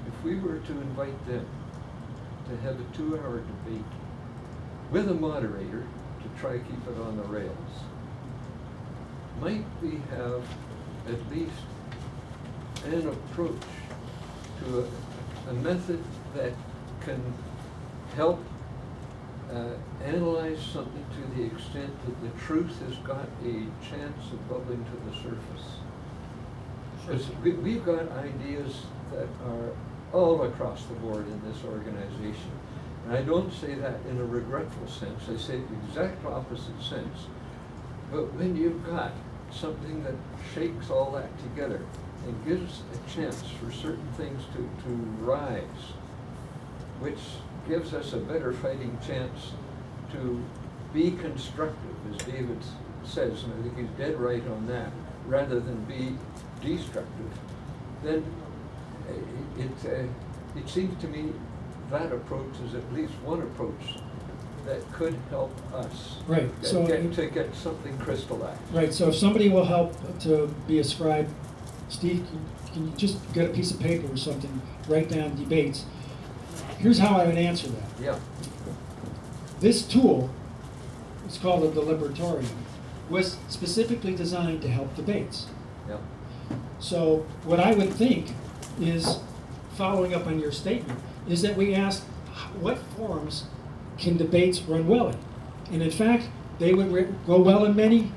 if we were to invite them to have a 2-hour debate with a moderator to try to keep it on the rails, might we have at least an approach to a method that can help analyze something to the extent that the truth has got a chance of bubbling to the surface? Because we've got ideas that are all across the board in this organization. And I don't say that in a regretful sense, I say the exact opposite sense. But when you've got something that shakes all that together and gives a chance for certain things to rise, which gives us a better fighting chance to be constructive, as David says, and I think he's dead right on that, rather than be destructive, then it seems to me that approach is at least one approach that could help us Right. So get something crystallized. Right. So if somebody will help to be a scribe, Steve, can you just get a piece of paper or something, write down debates? Here's how I would answer that. Yeah. This tool, it's called a deliberatorium, was specifically designed to help debates. Yeah. So what I would think is, following up on your statement, is that we ask what forums can debates run well in? And in fact, they would go well in many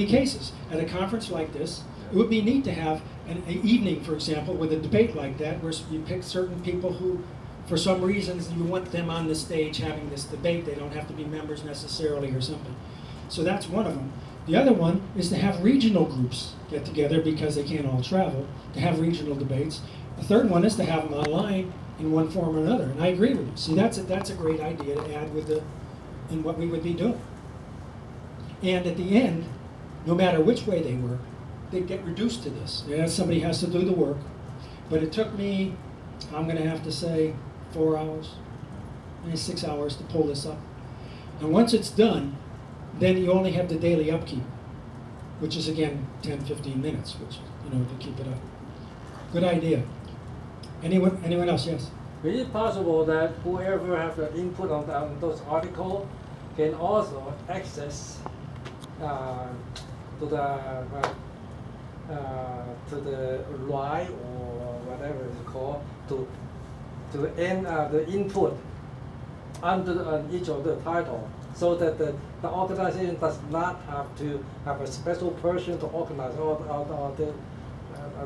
cases. At a conference like this, it would be neat to have an evening, for example, with a debate like that, where you pick certain people who, for some reasons, you want them on the stage having this debate. They don't have to be members necessarily or something. So that's one of them. The other one is to have regional groups get together because they can't all travel, to have regional debates. The third one is to have them online in one form or another. And I agree with you. See, that's a great idea to add in what we would be doing. And at the end, no matter which way they work, they get reduced to this. Yeah, somebody has to do the work. But it took me, I'm going to have to say, 4 hours, maybe 6 hours to pull this up. And once it's done, then you only have the daily upkeep, which is again 10, 15 minutes, which, to keep it up. Good idea. Anyone else? Yes. Is it possible that whoever has the input on those articles can also access to the right or whatever it's called to end the input under each of the title, so that the organization does not have to have a special person to organize all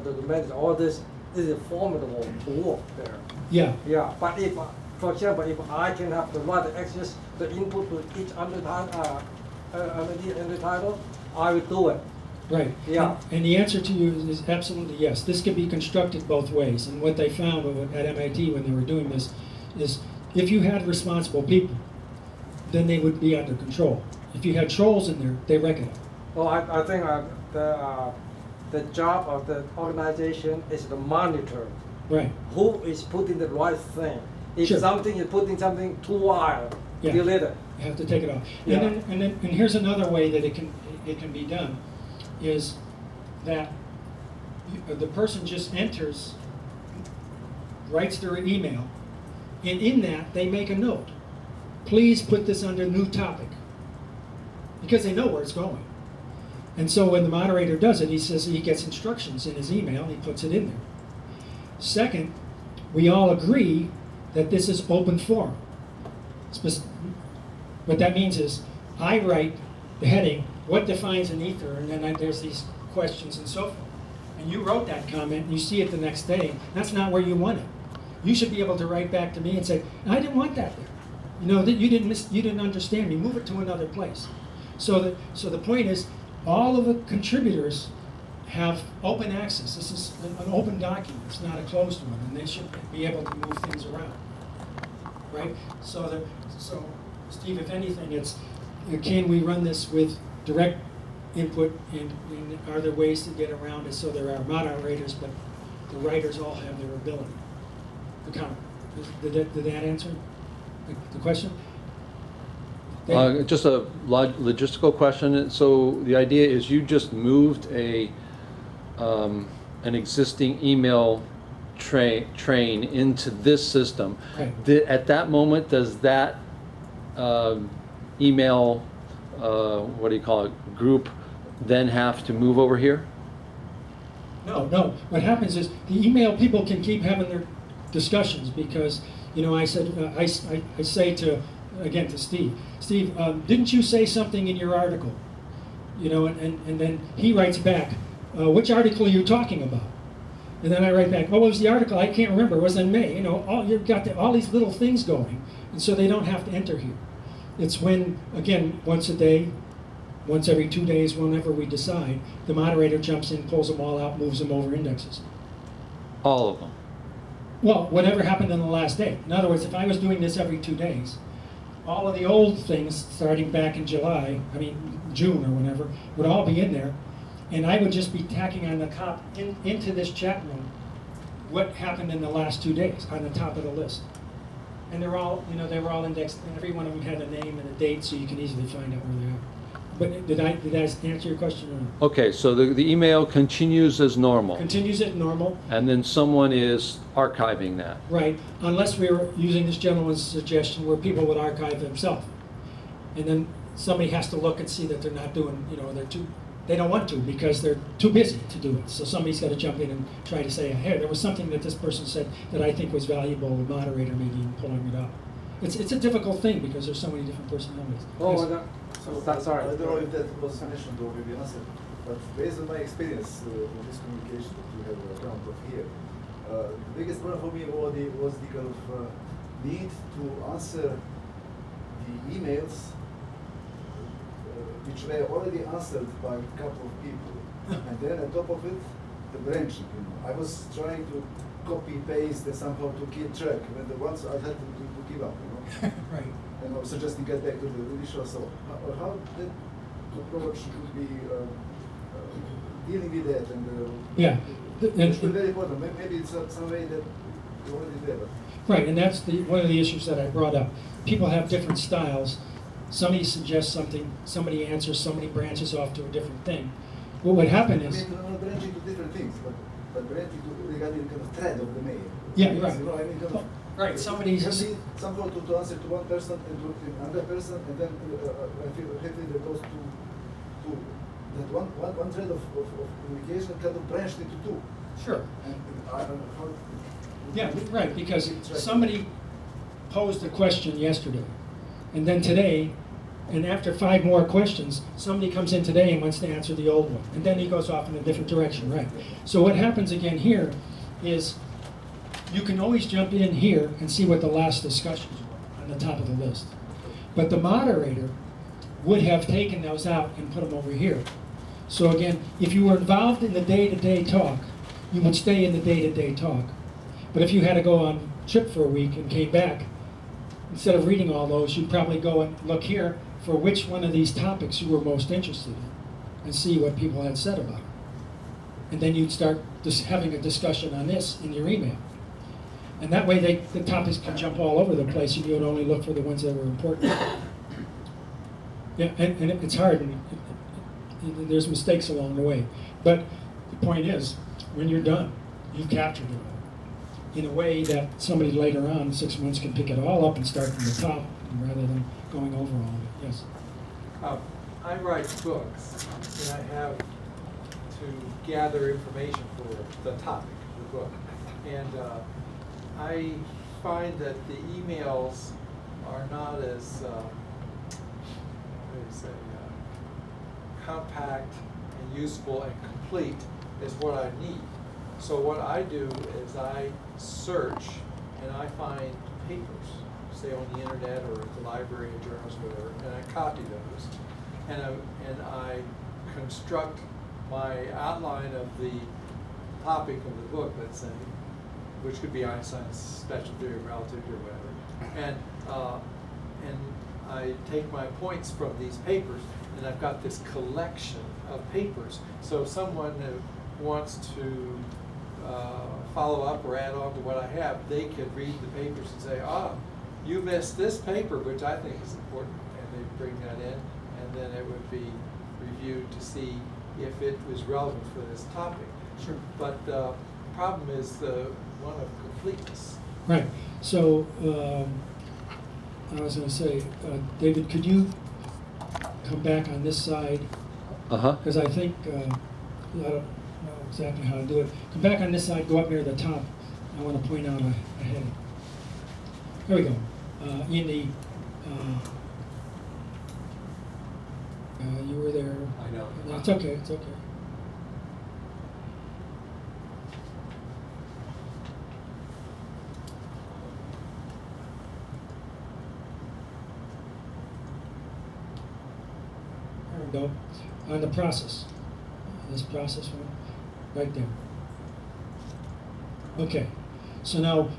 the message. All this is a formidable tool there. Yeah. Yeah, but if, for example, if I can have the right access the input to each under title, I will do it. Right. Yeah. And the answer to you is absolutely yes. This can be constructed both ways. And what they found at MIT when they were doing this is, if you had responsible people, then they would be under control. If you had trolls in there, they wreck it. Well, I think the job of the organization is to monitor Right. who is putting the right thing. If Sure. something is putting something too wild, Yeah. delete it. You have to take it off. Yeah. And here's another way that it can be done, is that the person just enters, writes their email, and in that they make a note. Please put this under new topic, because they know where it's going. And so when the moderator does it, he says he gets instructions in his email, he puts it in there. Second, we all agree that this is open forum. What that means is, I write the heading, what defines an ether, and then there's these questions and so forth. And you wrote that comment, and you see it the next day. That's not where you want it. You should be able to write back to me and say, I didn't want that there. That you didn't understand me. Move it to another place. So the point is, all of the contributors have open access. This is an open document. It's not a closed one, and they should be able to move things around. right? So Steve, if anything, it's, can we run this with direct input, and are there ways to get around it so there are moderators, but the writers all have their ability to comment? Did that answer the question? Just a logistical question. So the idea is you just moved an existing email train into this system. Right. At that moment, does that email, what do you call it, group then have to move over here? No. What happens is the email people can keep having their discussions because, I said, I say to Steve, didn't you say something in your article? And then he writes back, which article are you talking about? And then I write back, what was the article? I can't remember. It was in May. You've got all these little things going, and so they don't have to enter here. It's when, again, once a day, once every 2 days, whenever we decide, the moderator jumps in, pulls them all out, moves them over, indexes. All of them? Well, whatever happened in the last day. In other words, if I was doing this every 2 days, all of the old things, starting back in June or whenever, would all be in there, and I would just be tacking on the top into this chat room what happened in the last 2 days on the top of the list. And they're all, they were all indexed, and every one of them had a name and a date, so you can easily find out where they are. But did I answer your question or not? Okay, so the email continues as normal. Continues at normal. And then someone is archiving that. Right, unless we were using this gentleman's suggestion where people would archive themselves. And then somebody has to look and see that they're not doing, they don't want to because they're too busy to do it. So somebody's got to jump in and try to say, hey, there was something that this person said that I think was valuable, the moderator maybe in pulling it up. It's a difficult thing because there's so many different personalities. Oh, Yes. sorry. I don't know if that was an issue to be answered, but based on my experience in this communication that you have around of here, the biggest problem for me was the kind of need to answer the emails which were already answered by a couple of people, and then on top of it, the branching. I was trying to copy paste and somehow to keep track. When the ones I had to give up, Right. And I was suggesting get back to the initial. So how that approach should be dealing with that and Yeah. it's very important. Maybe it's some way that you're already there. But Right, and that's one of the issues that I brought up. People have different styles. Somebody suggests something, somebody answers, somebody branches off to a different thing. What would happen I is, mean, not branching to different things, but branching to regarding the kind of thread of the mail. Yeah, Yes, right. I mean, kind of, right, somebody's, you need somehow to answer to one person and to another person, and then I feel happy that those two that one thread of communication kind of branched into two. sure. And I don't know how. Yeah, right, because somebody posed a question yesterday, and then today, and after 5 more questions, somebody comes in today and wants to answer the old one, and then he goes off in a different direction, right? So what happens again here is you can always jump in here and see what the last discussions were on the top of the list. But the moderator would have taken those out and put them over here. So again, if you were involved in the day-to-day talk, you would stay in the day-to-day talk. But if you had to go on trip for a week and came back, instead of reading all those, you'd probably go and look here for which one of these topics you were most interested in and see what people had said about it. And then you'd start just having a discussion on this in your email. And that way the topics can jump all over the place and you would only look for the ones that were important. Yeah, and it's hard, and there's mistakes along the way. But the point is, when you're done, you've captured it all in a way that somebody later on, 6 months, can pick it all up and start from the top rather than going over all of it. Yes? I write books, and I have to gather information for the topic of the book. And I find that the emails are not as compact and useful and complete as what I need. So what I do is I search and I find papers, say on the internet or at the library or journals, whatever, and I copy those. And I construct my outline of the topic of the book, let's say, which could be Einstein's special theory of relativity or whatever. And I take my points from these papers, and I've got this collection of papers. So if someone wants to follow up or add on to what I have, they could read the papers and say, you missed this paper, which I think is important, and they bring that in, and then it would be reviewed to see if it was relevant for this topic. Sure. But the problem is the one of completeness. Right. So I was going to say, David, could you come back on this side? Uh-huh. Because I think, I don't know exactly how to do it. Come back on this side, go up near the top. I want to point out a heading. There we go. In the, you were there. I know. No, it's okay, it's okay. There we go. On the process. This process one, right there. Okay. So now,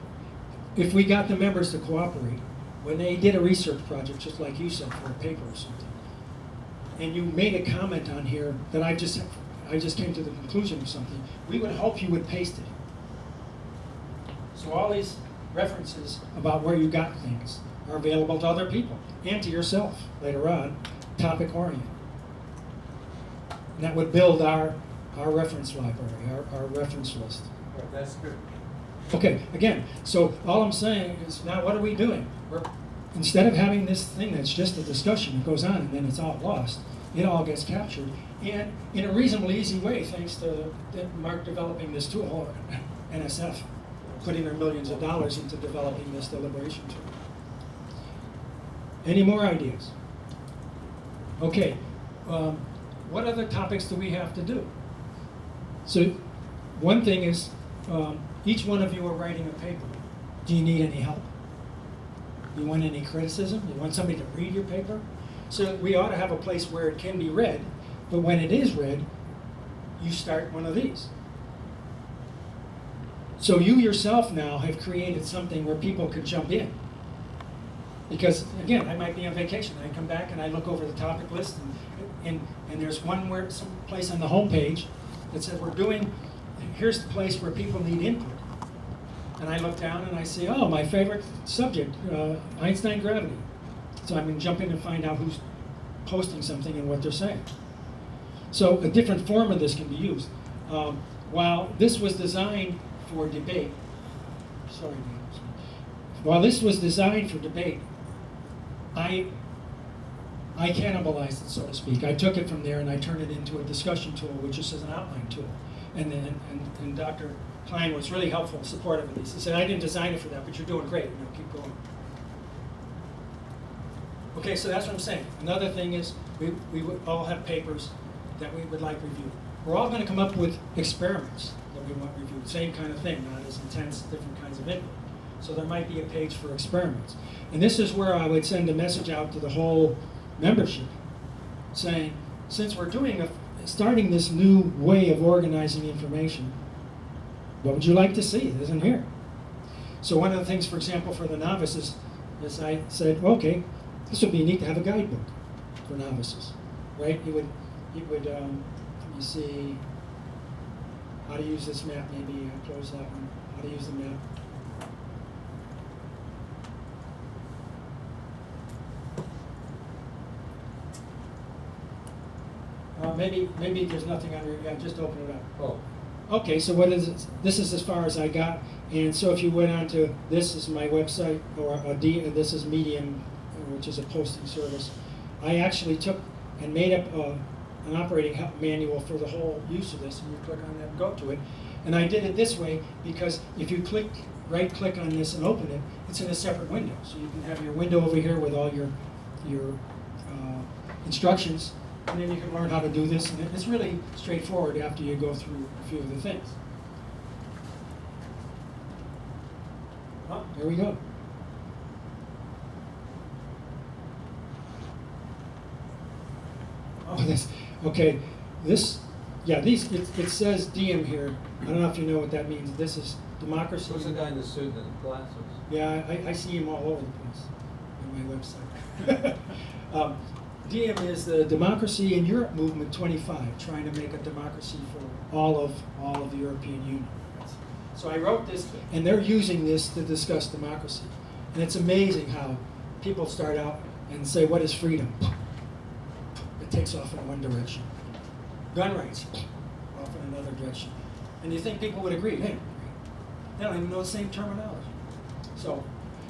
if we got the members to cooperate, when they did a research project, just like you said, for a paper or something, and you made a comment on here that I just came to the conclusion of something, we would hope you would paste it. So all these references about where you got things are available to other people and to yourself later on, topic oriented. And that would build our reference library, our reference list. Right, that's good. Okay, again, so all I'm saying is now what are we doing? Instead of having this thing that's just a discussion that goes on and then it's all lost, it all gets captured. And in a reasonably easy way, thanks to Mark developing this tool, or NSF, putting their millions of dollars into developing this deliberation tool. Any more ideas? Okay, what other topics do we have to do? So one thing is, each one of you are writing a paper. Do you need any help? You want any criticism? You want somebody to read your paper? So we ought to have a place where it can be read, but when it is read, you start one of these. So you yourself now have created something where people could jump in. Because again, I might be on vacation. I come back and I look over the topic list, and there's one where some place on the home page that says here's the place where people need input. And I look down and I say, oh, my favorite subject, Einstein gravity. So I'm going to jump in and find out who's posting something and what they're saying. So a different form of this can be used. While this was designed for debate, while this was designed for debate, I cannibalized it, so to speak. I took it from there and I turned it into a discussion tool, which is an outline tool. And Dr. Klein was really helpful and supportive of these. He said, I didn't design it for that, but you're doing great. Keep going. Okay, so that's what I'm saying. Another thing is we would all have papers that we would like reviewed. We're all going to come up with experiments that we want reviewed. Same kind of thing, not as intense, different kinds of input. So there might be a page for experiments. And this is where I would send a message out to the whole membership saying, since we're starting this new way of organizing information, what would you like to see? It isn't here. So one of the things, for example, for the novices, is I said, well, okay, this would be neat to have a guidebook for novices, right? You would, let me see, how to use this map, maybe close that one, how to use the map. Maybe there's nothing under it. Yeah, just open it up. Oh. Okay, so what is it? This is as far as I got. And so if you went on to, this is my website, or this is Medium, which is a posting service. I actually took and made up an operating manual for the whole use of this, and you click on that and go to it. And I did it this way because if you right-click on this and open it, it's in a separate window. So you can have your window over here with all your instructions, and then you can learn how to do this. And it's really straightforward after you go through a few of the things. Oh, there we go. Oh, this, okay, this, yeah, it says DM here. I don't know if you know what that means. This is democracy. Who's the guy in the suit and the glasses? Yeah, I see him all over the place on my website. DM is the Democracy in Europe Movement 25, trying to make a democracy for all of the European Union. So I wrote this, and they're using this to discuss democracy. And it's amazing how people start out and say, what is freedom? It takes off in one direction. Gun rights, off in another direction. And you think people would agree, hey, they don't even know the same terminology. So,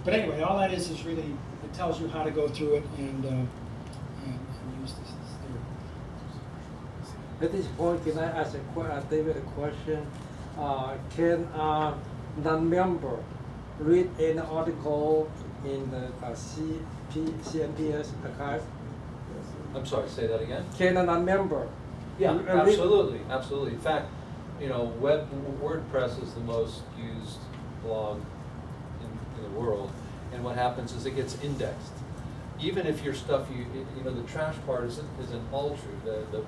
but anyway, all that is really, it tells you how to go through it and use this theory. At this point, can I ask David a question? Can a non-member read an article in the CNPS archive? I'm sorry, say that again? Can a non-member? Yeah, read- absolutely, absolutely. In fact, you know, WordPress is the most used blog in the world, and what happens is it gets indexed. Even if your stuff, you know, the trash part isn't all true. The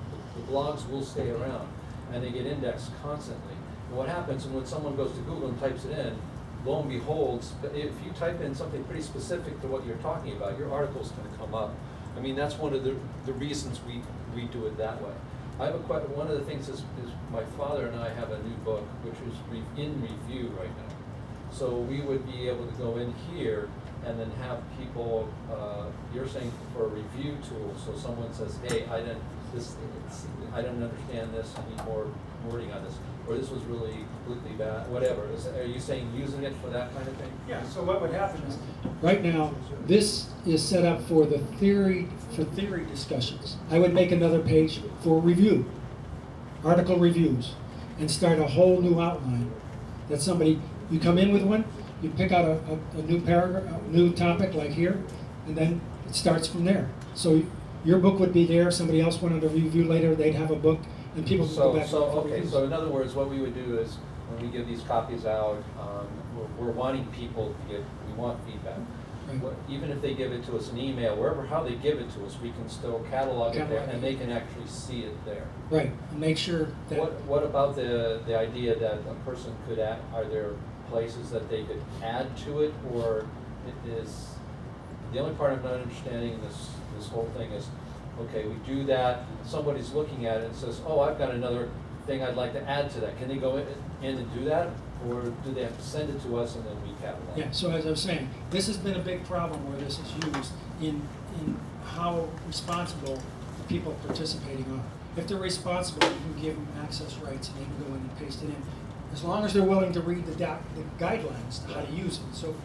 blogs will stay around, and they get indexed constantly. And what happens, and when someone goes to Google and types it in, lo and behold, if you type in something pretty specific to what you're talking about, your article's going to come up. I mean, that's one of the reasons we do it that way. I have one of the things is my father and I have a new book, which is in review right now. So we would be able to go in here and then have people, you're saying for a review tool, so someone says, hey, I didn't understand this, I need more wording on this, or this was really completely bad, whatever. Are you saying using it for that kind of thing? Yeah, so what would happen is, right now, this is set up for the theory discussions. I would make another page for review, article reviews, and start a whole new outline that somebody, you come in with one, you pick out a new paragraph, a new topic like here, and then it starts from there. So your book would be there, somebody else wanted to review later, they'd have a book, and people can go back and look for Okay, reviews. so in other words, what we would do is, when we give these copies out, we're wanting people to we want feedback. Right. Even if they give it to us in email, how they give it to us, we can still catalog it there, Catalog it. and they can actually see it there. Right, and make sure that. What about the idea that a person could add, are there places that they could add to it, or it is, the only part I'm not understanding in this whole thing is, okay, we do that, somebody's looking at it and says, oh, I've got another thing I'd like to add to that. Can they go in and do that, or do they have to send it to us and then we catalog? Yeah, so as I was saying, this has been a big problem where this is used in how responsible the people participating are. If they're responsible, you can give them access rights and they can go in and paste it in. As long as they're willing to read the guidelines to how to use it and so forth.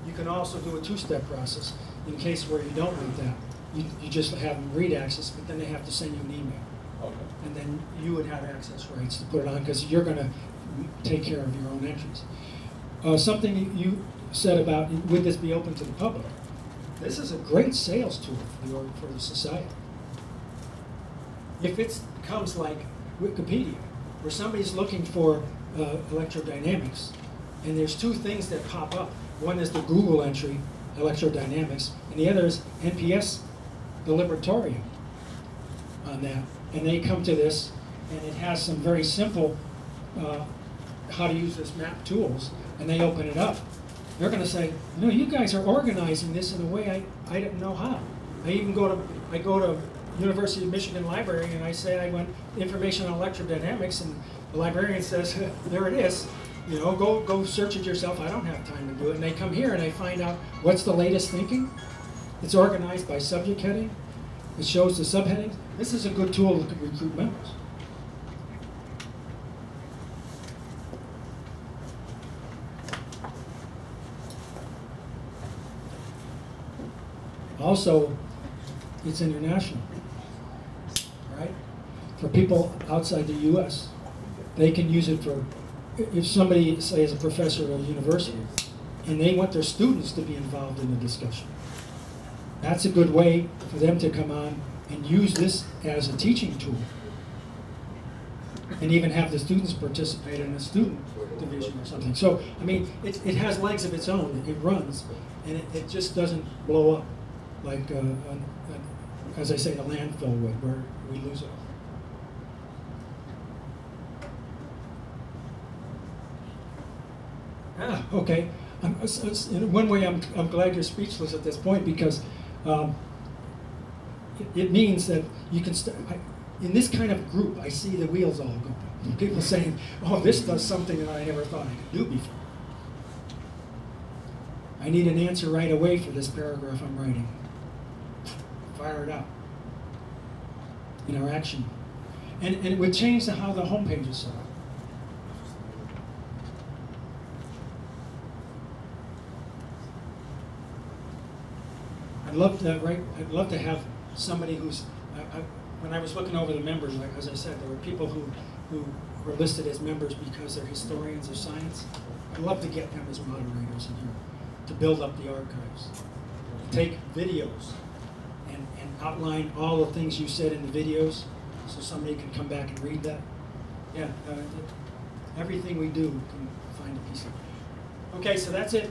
You can also do a two-step process in case where you don't read that. You just have them read access, but then they have to send you an email. Okay. And then you would have access rights to put it on because you're going to take care of your own entries. Something you said about, would this be open to the public? This is a great sales tool for the society. If it comes like Wikipedia, where somebody's looking for electrodynamics, and there's two things that pop up. One is the Google entry, electrodynamics, and the other is NPS, the Liberatorium on that. And they come to this, and it has some very simple how to use this map tools, and they open it up. They're going to say, no, you guys are organizing this in a way I didn't know how. I go to University of Michigan Library, and I say I want information on electrodynamics, and the librarian says, there it is. You know, go search it yourself. I don't have time to do it. And they come here and they find out what's the latest thinking. It's organized by subject heading. It shows the subheadings. This is a good tool to recruit members. Also, it's international, right? For people outside the U.S., they can use it for, if somebody, say, is a professor at a university, and they want their students to be involved in the discussion, that's a good way for them to come on and use this as a teaching tool, and even have the students participate in a student division or something. So, I mean, it has legs of its own. It runs, and it just doesn't blow up like, as I say, the landfill would, where we lose it all. Ah, okay. In one way, I'm glad you're speechless at this point because it means that you can in this kind of group, I see the wheels all going. People saying, oh, this does something that I never thought I could do before. I need an answer right away for this paragraph I'm writing. Fire it out. Interaction. And it would change how the homepage is set up. I'd love to have somebody who's, when I was looking over the members, like as I said, there were people who were listed as members because they're historians of science. I'd love to get them as moderators in here to build up the archives. Take videos and outline all the things you said in the videos so somebody can come back and read that. Yeah, everything we do can find a piece of it. Okay, so that's it.